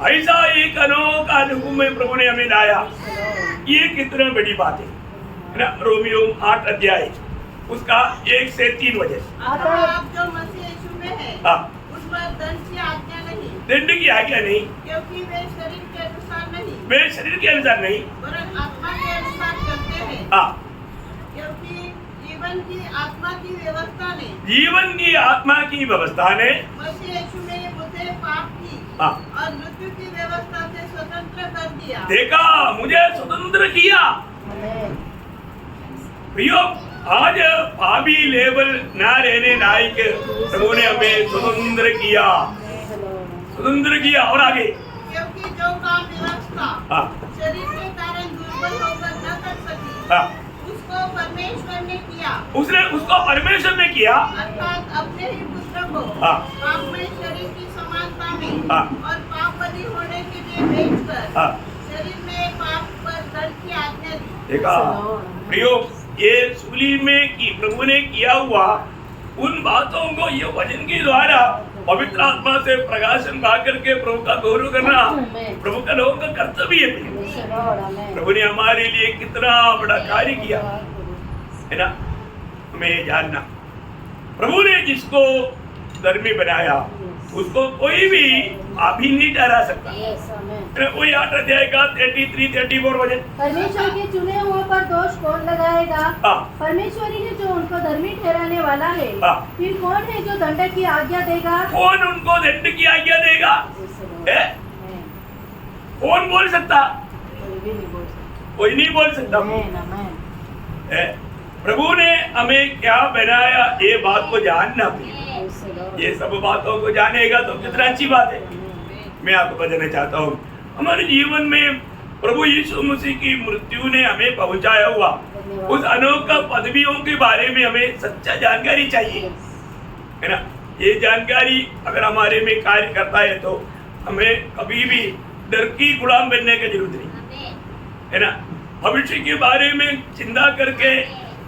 [SPEAKER 2] ऐसा एक अनोखा लहू में प्रभु ने हमें लाया। ये कितना बड़ी बात है ना। रोमियो 8 अध्याय उसका 1 से 3 वजह।
[SPEAKER 3] आप जो मसीह यीशु में है, उस पर दंड की आज्ञा नहीं,
[SPEAKER 2] दंड की आज्ञा नहीं,
[SPEAKER 3] क्योंकि वे शरीर के अनुसार नहीं,
[SPEAKER 2] वे शरीर के अनुसार नहीं,
[SPEAKER 3] वरन आत्मा के अनुसार चलते हैं। क्योंकि जीवन की आत्मा की व्यवस्था ने,
[SPEAKER 2] जीवन की आत्मा की व्यवस्था ने
[SPEAKER 3] मसीह यीशु में मुझे पाप की और मृत्यु की व्यवस्था से स्वतंत्र कर दिया।
[SPEAKER 2] देखा, मुझे स्वतंत्र किया। प्रियो, आज पापी लेवल ना रहने लायक प्रभु ने हमें स्वतंत्र किया, स्वतंत्र किया। और आगे,
[SPEAKER 3] क्योंकि जो काम व्यवस्था शरीर के कारण दुर्बल होकर न कर सकी, उसको परमेश्वर ने किया।
[SPEAKER 2] उसको परमेश्वर ने किया,
[SPEAKER 3] अर्थात अपने ही पुत्र को पाप में शरीर की समानता में और पाप बलि होने के लिए भेजकर शरीर में पाप पर दंड की आज्ञा दी।
[SPEAKER 2] देखा प्रियो, ये सूली में की प्रभु ने किया हुआ उन बातों को ये वचन के द्वारा पवित्र आत्मा से प्रकाशन पा करके प्रभु का गौरव करना प्रभु का लोगों का कर्तव्य है। प्रभु ने हमारे लिए कितना बड़ा कार्य किया है ना। हमें ये जानना, प्रभु ने जिसको धर्मी बनाया उसको कोई भी अभी नहीं डरा सकता। वही 8 अध्याय का 33-34 वचन।
[SPEAKER 1] परमेश्वर के चुने हुए पर दोष कौन लगाएगा? परमेश्वर ही है जो उनको धर्मी ठहराने वाला है। फिर कौन है जो दंड की आज्ञा देगा?
[SPEAKER 2] कौन उनको दंड की आज्ञा देगा? कौन बोल सकता? कोई नहीं बोल सकता। प्रभु ने हमें क्या बनाया, ये बात को जानना। ये सब बातों को जानेगा तो कितना अच्छी बात है। मैं आपको बताना चाहता हूँ, हमारे जीवन में प्रभु यीशु मसीह की मृत्यु ने हमें पहुंचाया हुआ उस अनोखा पदवियों के बारे में हमें सच्चा जानकारी चाहिए, है ना। ये जानकारी अगर हमारे में कार्य करता है तो हमें कभी भी डर की गुलाम बनने की जरूरत नहीं, है ना। भविष्य के बारे में चिंता करके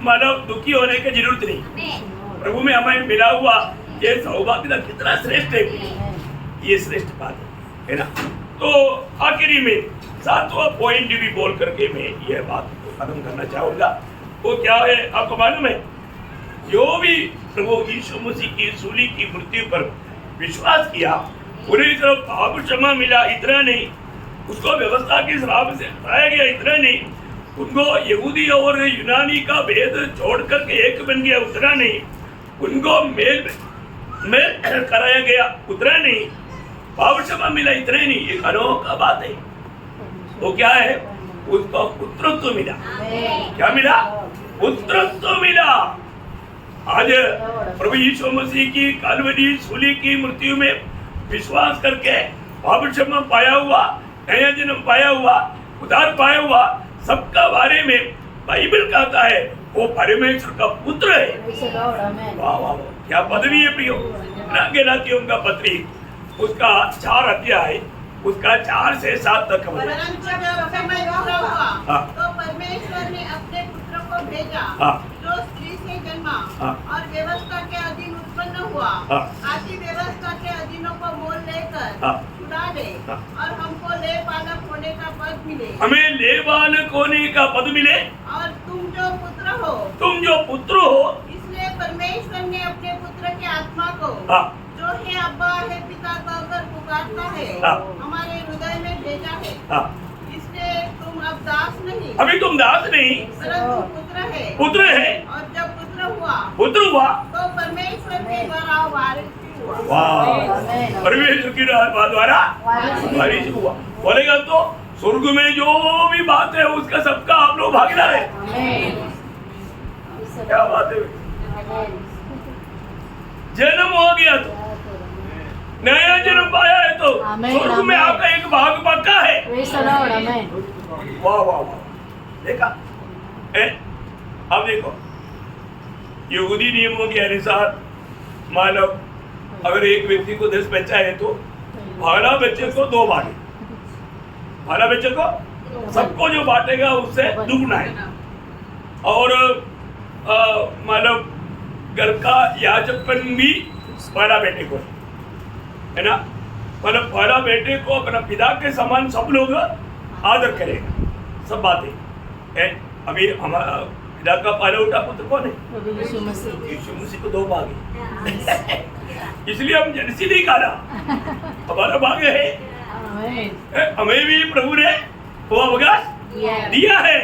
[SPEAKER 2] मानव दुखी होने की जरूरत नहीं। प्रभु में हमें मिला हुआ ये सौभाग्य कितना श्रेष्ठ है, ये श्रेष्ठ बात है ना। तो आखिरी में 7वां पॉइंट भी बोल करके मैं ये बात को खत्म करना चाहूंगा। वो क्या है आपको मालूम है? जो भी प्रभु यीशु मसीह की सूली की मृत्यु पर विश्वास किया उन्हें सिर्फ पाप क्षमा मिला, इतना नहीं, उसको व्यवस्था के श्राप से हटाया गया, इतना नहीं, उनको यहूदी और यूनानी का भेद छोड़ करके एक बन गया, उतना नहीं, उनको मेल कराया गया, उतना नहीं, पाप क्षमा मिला, इतना ही नहीं। एक अनोखा बात है, वो क्या है? उसको पुत्रत्व मिला। क्या मिला? पुत्रत्व मिला। आज प्रभु यीशु मसीह की काल्वरी सूली की मृत्यु में विश्वास करके पाप क्षमा पाया हुआ, नया जन्म पाया हुआ, उद्धार पाया हुआ सबका बारे में बाइबल कहता है वो परमेश्वर का पुत्र है। वाह वाह, क्या पदवी है प्रियो। गलातियों का पत्री उसका 4 अध्याय उसका 4 से 7 तक।
[SPEAKER 3] परंतु जब समय पूरा हुआ तो परमेश्वर ने अपने पुत्र को भेजा जो स्त्री से जन्मा और व्यवस्था के अधीन उत्पन्न हुआ, ताकि व्यवस्था के अधीनों को मोल लेकर छुड़ा ले और हमको ले बालक होने का पद मिले। हमें ले बालक होने का पद मिले। और तुम जो पुत्र हो, इसलिए परमेश्वर ने अपने पुत्र के आत्मा को जो है अब्बा है पिता कहकर पुकारता है हमारे हृदय में भेजा है। इसलिए तुम अब दास नहीं,
[SPEAKER 2] अभी तुम दास नहीं,
[SPEAKER 3] परंतु
[SPEAKER 2] पुत्र है।
[SPEAKER 3] और जब पुत्र हुआ तो परमेश्वर के द्वारा वारिस हुआ।
[SPEAKER 2] परमेश्वर की द्वारा वारिस हुआ। बोलेगा तो स्वर्ग में जो भी बात है उसका सबका आप लोग भागीदार है। क्या बात है? जन्म हो गया तो नया जन्म पाया है तो स्वर्ग में आपका एक भाग पक्का है। वाह वाह वाह, देखा? अब देखो, यहूदी नियमों के अनुसार मान लो अगर एक व्यक्ति को 10 बच्चा है तो 12 बच्चे को 2 बांटे, 12 बच्चे को सबको जो बांटेगा उससे दुगना है। और मतलब घर का याजकपन भी पहला बेटे को है ना, मतलब पहला बेटे को अपना पिता के समान सब लोग आदर करेगा, सब बातें है। अभी हमारा पिता का पहला उठा पुत्र कौन है? यीशु मसीह को 2 भाग है इसलिए हम जर्सी नहीं खा रहा, हमारा भाग है, हमें भी प्रभु ने वो अवकाश दिया है।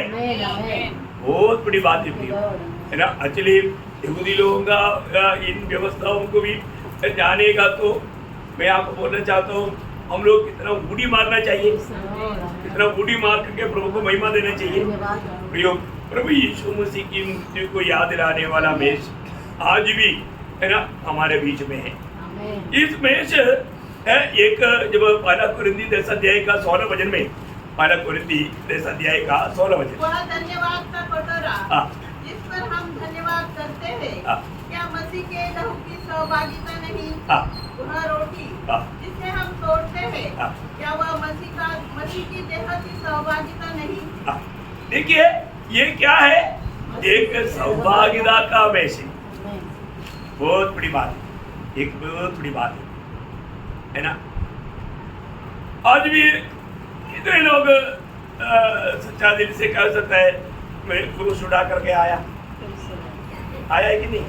[SPEAKER 2] बहुत बड़ी बात है ना। एक्चुअली यहूदी लोगों का इन व्यवस्थाओं को भी जाने का तो मैं आपको बोलना चाहता हूँ, हम लोग कितना बूढ़ी मारना चाहिए, कितना बूढ़ी मार करके प्रभु को महिमा देना चाहिए। प्रभु यीशु मसीह की मृत्यु को याद दिलाने वाला मेष आज भी है ना हमारे बीच में है। इस मेष है एक जब पहला कुरिन्थी 10 अध्याय का 16 वचन में, पहला कुरिन्थी 10 अध्याय का 16 वचन,
[SPEAKER 3] वह धन्यवाद का कटोरा जिस पर हम धन्यवाद करते हैं, क्या मसीह के लहू की सहभागिता नहीं? वह रोटी जिसे हम तोड़ते हैं, क्या वह मसीह की देह की सहभागिता नहीं?
[SPEAKER 2] देखिए ये क्या है, एक सौभाग्यता का मेष है। बहुत बड़ी बात है, एक बहुत बड़ी बात है ना। आज भी कितने लोग सच्चा दिल से कह सकता है मैं क्रूस उठा करके आया है कि नहीं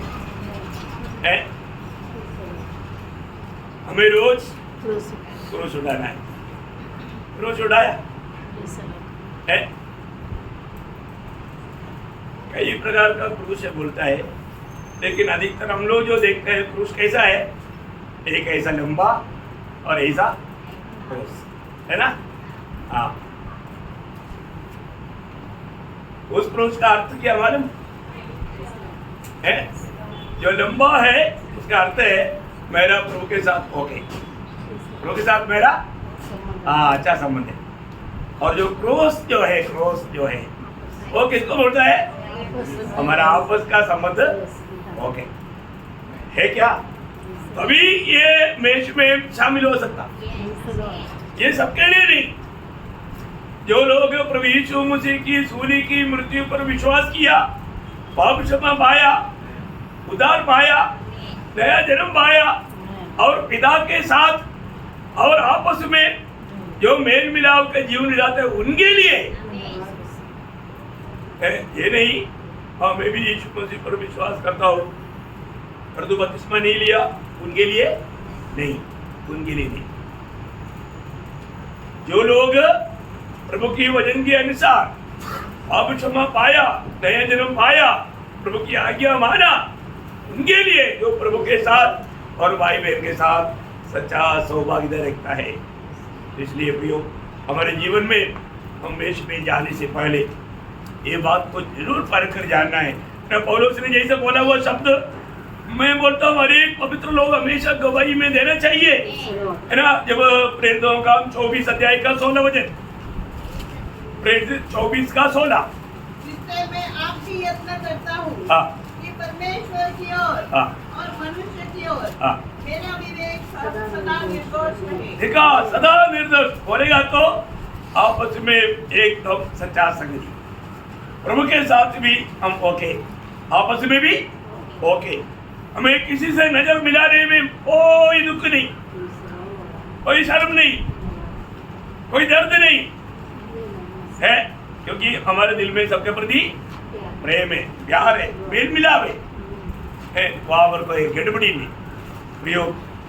[SPEAKER 2] है? हमें रोज क्रूस उठाना है, क्रूस उठाया है। कई प्रकार का क्रूस है बोलता है, लेकिन अधिकतर हम लोग जो देखते हैं क्रूस कैसा है, एक ऐसा लंबा और ऐसा क्रूस है ना। हाँ, उस क्रूस का अर्थ क्या मालूम है? जो लंबा है उसका अर्थ है मेरा प्रभु के साथ ओके, प्रभु के साथ मेरा अच्छा संबंध है। और जो क्रूस जो है, क्रूस जो है वो किसको बोलता है? हमारा आपस का संबंध ओके है क्या? तभी ये मेष में शामिल हो सकता, ये सबके लिए नहीं। जो लोग प्रभु यीशु मसीह की सूली की मृत्यु पर विश्वास किया, पाप क्षमा पाया, उद्धार पाया, नया जन्म पाया और पिता के साथ और आपस में जो मेल मिलाप के जीवन जिलाते हैं उनके लिए है। ये नहीं हाँ मैं भी यीशु मसीह पर विश्वास करता हूँ परंतु बपतिस्मा नहीं लिया, उनके लिए नहीं, उनके लिए नहीं। जो लोग प्रभु की वचन के अनुसार पाप क्षमा पाया, नया जन्म पाया, प्रभु की आज्ञा माना, उनके लिए जो प्रभु के साथ और भाई बहन के साथ सच्चा सौभाग्य रखता है। इसलिए प्रियो, हमारे जीवन में हम मेष में जाने से पहले ये बात को जरूर परख कर जानना है। पौलुस ने जैसे बोला वो शब्द मैं बोलता हूँ, हर एक पवित्र लोग हमेशा गवाही में देना चाहिए, है ना। जब प्रेरितों का 24 अध्याय का 16 वचन, प्रेरित 24 का 16,
[SPEAKER 3] जिससे मैं आपकी यत्न करता हूँ कि परमेश्वर की ओर और मनुष्य की ओर मेरा विवेक सदा निर्दोष रहे।
[SPEAKER 2] देखा, सदा निर्दोष बोलेगा तो आपस में एकदम सच्चा संगति, प्रभु के साथ भी हम ओके, आपस में भी ओके। हमें किसी से नजर मिलाने में कोई दुख नहीं, कोई शर्म नहीं, कोई दर्द नहीं है, क्योंकि हमारे दिल में सबके प्रति प्रेम है, प्यार है, मेल मिलाप है। वहां पर कोई गड़बड़ी नहीं। प्रियो,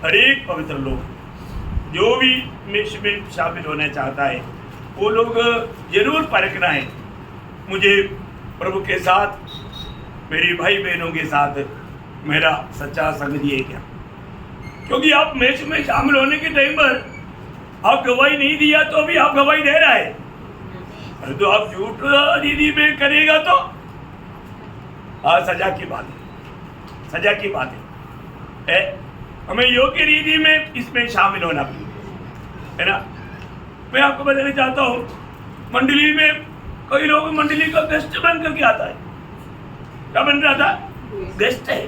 [SPEAKER 2] हर एक पवित्र लोग जो भी मेष में शामिल होना चाहता है वो लोग जरूर परखना है, मुझे प्रभु के साथ, मेरी भाई बहनों के साथ मेरा सच्चा संगति है क्या। क्योंकि आप मेष में शामिल होने के टाइम पर आप गवाही नहीं दिया तो भी आप गवाही दे रहा है, अरे तो आप झूठ दीदी में करेगा तो सजा की बात है, सजा की बात है। हमें योग्य रीति में इसमें शामिल होना है ना। मैं आपको बताना चाहता हूँ, मंडली में कई लोग मंडली का गेस्ट बन करके आता है। क्या बन रहा था? गेस्ट है।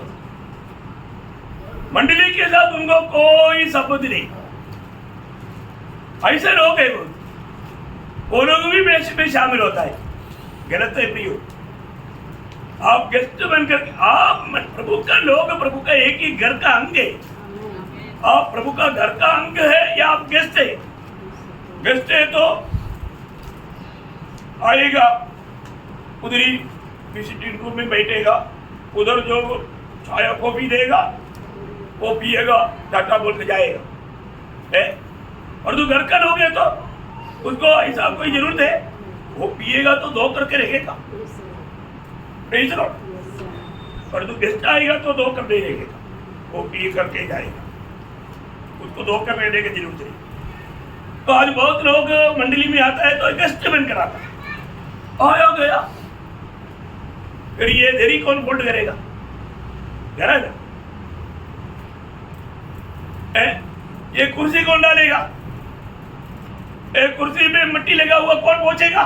[SPEAKER 2] मंडली के साथ उनको कोई संबंध नहीं। ऐसे लोग हैं वो लोग भी मैच में शामिल होता है, गलत है प्रियो। आप गेस्ट बनकर आप प्रभु का लोग, प्रभु का एक ही घर का अंग है। आप प्रभु का घर का अंग है या आप गेस्ट है? गेस्ट है तो आएगा, उधर ही विजिटिंग रूम में बैठेगा, उधर जो छाया कॉफी देगा वो पिएगा, टाटा बोल के जाएगा है। और जो घर का लोग है तो उसको ऐसा कोई जरूरत है, वो पिएगा तो धो करके रखेगा, और जो गेस्ट आएगा तो धो कर रहेगा, वो पी करके जाएगा, उसको धो कर रहने की जरूरत है। तो आज बहुत लोग मंडली में आता है तो गेस्ट बनकर आता है, आया गया, फिर ये देरी कौन फोल्ड करेगा? करेगा? ये कुर्सी कौन डालेगा? एक कुर्सी में मिट्टी लगा हुआ कौन पहुंचेगा?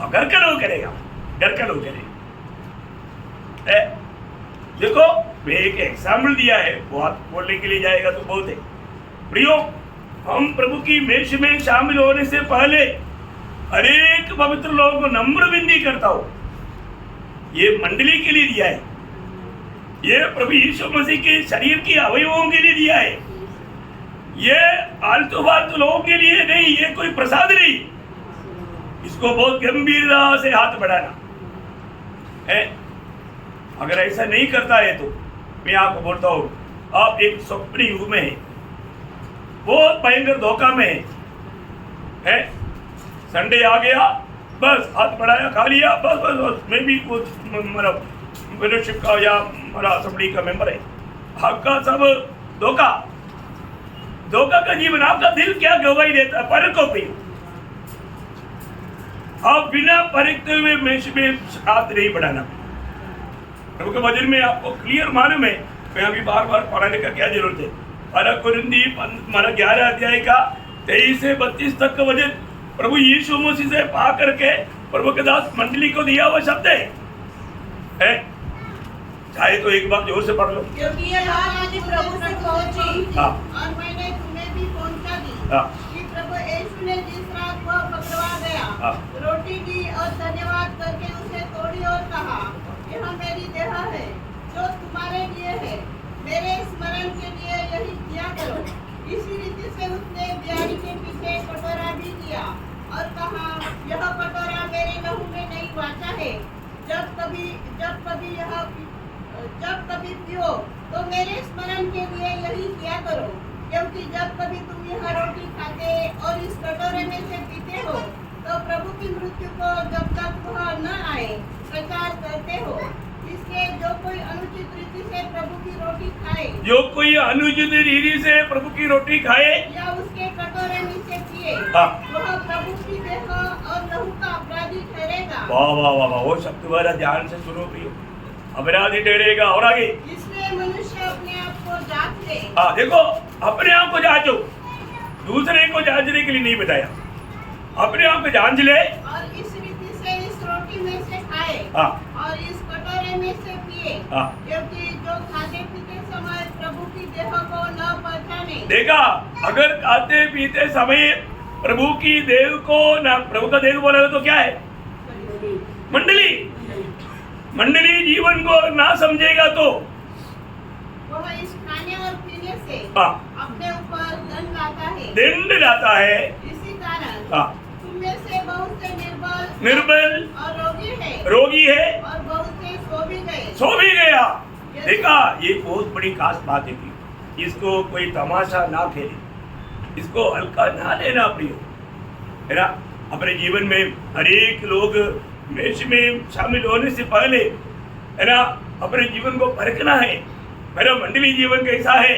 [SPEAKER 2] घर का लोग करेगा, घर का लोग करेगा। देखो मैं एक एग्जाम्पल दिया है, बहुत बोलने के लिए जाएगा तो बहुत है प्रियो। हम प्रभु की मेष में शामिल होने से पहले हर एक पवित्र लोगों को नम्र विनती करता हूं, ये मंडली के लिए दिया है, ये प्रभु यीशु मसीह के शरीर के अवयवों के लिए दिया है, ये आलतू फालतू लोगों के लिए नहीं, ये कोई प्रसाद नहीं। इसको बहुत गंभीरता से हाथ बढ़ाना है। अगर ऐसा नहीं करता है तो मैं आपको बोलता हूं, आप एक स्वप्न युग में है, बहुत भयंकर धोखा में है। संडे आ गया, बस हाथ बढ़ाया, खा लिया, बस बस बस मैं भी कुछ मतलब फेलोशिप का या हमारा असेंबली का मेंबर है, आपका सब धोखा, धोखा का जीवन। आपका दिल क्या गवाही देता है? परखो भी, आप बिना परखते हुए मेष में हाथ नहीं बढ़ाना। प्रभु के वचन में आपको क्लियर मालूम है, मैं अभी बार बार पढ़ाने का क्या जरूरत है। 11 अध्याय का 23 से 32 तक का वचन प्रभु यीशु मसीह से पा करके प्रभु के दास मंडली को दिया हुआ शब्द है। चाहे तो एक बार जोर से पढ़ लो।
[SPEAKER 3] क्योंकि ये बात आज प्रभु से पहुंची और मैंने तुम्हें भी पहुंचा दी कि प्रभु यीशु ने जिस रात को पकड़वा गया, रोटी दी और धन्यवाद करके उसे तोड़ी और कहा, यह मेरी देह है जो तुम्हारे लिए है, मेरे स्मरण के लिए यही किया करो। इसी रीति से उसने ब्यारी के पीछे कटोरा भी किया और कहा, यह कटोरा मेरे लहू में नई वाचा है, जब कभी पियो तो मेरे स्मरण के लिए यही किया करो। क्योंकि जब कभी तुम यह रोटी खाते और इस कटोरे में से पीते हो तो प्रभु की मृत्यु को जब तक वह न आए प्रचार करते हो। इसलिए जो कोई अनुचित रीति से प्रभु की रोटी खाए,
[SPEAKER 2] जो कोई अनुचित रीति से प्रभु की रोटी खाए
[SPEAKER 3] या उसके कटोरे में से पिए, वह प्रभु की देह और लहू का अपराधी ठहरेगा।
[SPEAKER 2] वाह वाह वाह वाह, वो शब्द वाला ध्यान से सुनो प्रियो, अपराधी ठहरेगा। और आगे,
[SPEAKER 3] इसलिए मनुष्य अपने आप को जांच ले।
[SPEAKER 2] देखो अपने आप को जांचो, दूसरे को जांचने के लिए नहीं बताया, अपने आप को जांच ले
[SPEAKER 3] और इस रीति से इस रोटी में से खाए और इस कटोरे में से पिए, क्योंकि जो खाते पीते समय प्रभु की देह को न पहचाने। देखा,
[SPEAKER 2] अगर खाते पीते समय प्रभु की देह को ना, प्रभु का देह बोला तो क्या है? मंडली। मंडली जीवन को ना समझेगा तो
[SPEAKER 3] वह इस खाने और पीने से अपने ऊपर दंड लाता है। इसी कारण तुम में से बहुत से निर्बल और रोगी है और बहुत से सो भी गया।
[SPEAKER 2] देखा, ये बहुत बड़ी खास बात है। इसको कोई तमाशा ना खेले, इसको हल्का ना लेना प्रियो, है ना। अपने जीवन में हर एक लोग मेष में शामिल होने से पहले, है ना, अपने जीवन को परखना है। मेरा मंडली जीवन कैसा है?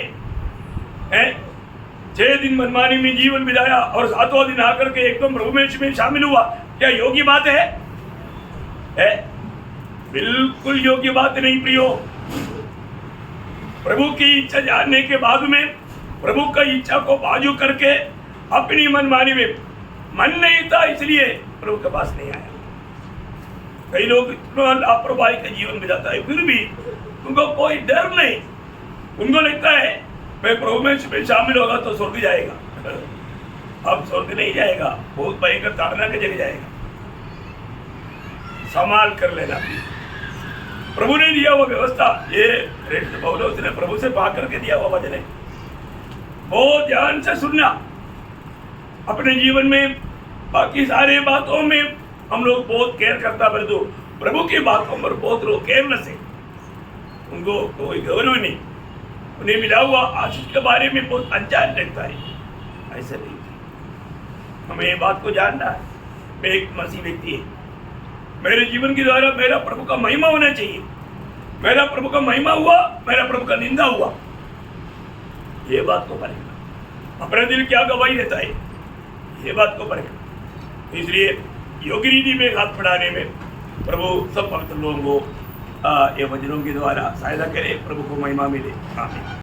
[SPEAKER 2] 6 दिन मनमानी में जीवन बिताया और 7वां दिन आकर के एकदम प्रभु मेष में शामिल हुआ, क्या योग्य बात है? बिल्कुल योग्य बात नहीं प्रियो। प्रभु की इच्छा जानने के बाद में प्रभु की इच्छा को बाजू करके अपनी मनमानी में मन नहीं था, इसलिए प्रभु के पास नहीं आया। कई लोग इतना लापरवाही का जीवन बिताता है, फिर भी उनको कोई डर नहीं, उनको लगता है मैं प्रभु में शामिल होगा तो स्वर्ग जाएगा। अब स्वर्ग नहीं जाएगा, बहुत भयंकर ताड़ना की जगह जाएगा। संभाल कर लेना। प्रभु ने दिया हुआ व्यवस्था, ये पौलुस ने प्रभु से पा करके दिया हुआ वचन है। बहुत ध्यान से सुनना। अपने जीवन में बाकी सारे बातों में हम लोग बहुत केयर करता, परंतु प्रभु की बातों पर बहुत लोग केयरलेस है। उनको कोई गौरव नहीं, उन्हें मिला हुआ आशीष के बारे में बहुत अनजान लगता है। ऐसा नहीं, हमें ये बात को जानना है। मैं एक मसीह व्यक्ति है, मेरे जीवन के द्वारा मेरा प्रभु का महिमा होना चाहिए। मेरा प्रभु का महिमा हुआ, मेरा प्रभु का निंदा हुआ, ये बात को पढ़ेगा। अपना दिल क्या गवाही देता है, ये बात को पढ़ेगा। इसलिए योग्य रीति में हाथ बढ़ाने में प्रभु सब पवित्र लोगों को ये वचनों के द्वारा सहायता करे। प्रभु को महिमा मिले। आमीन।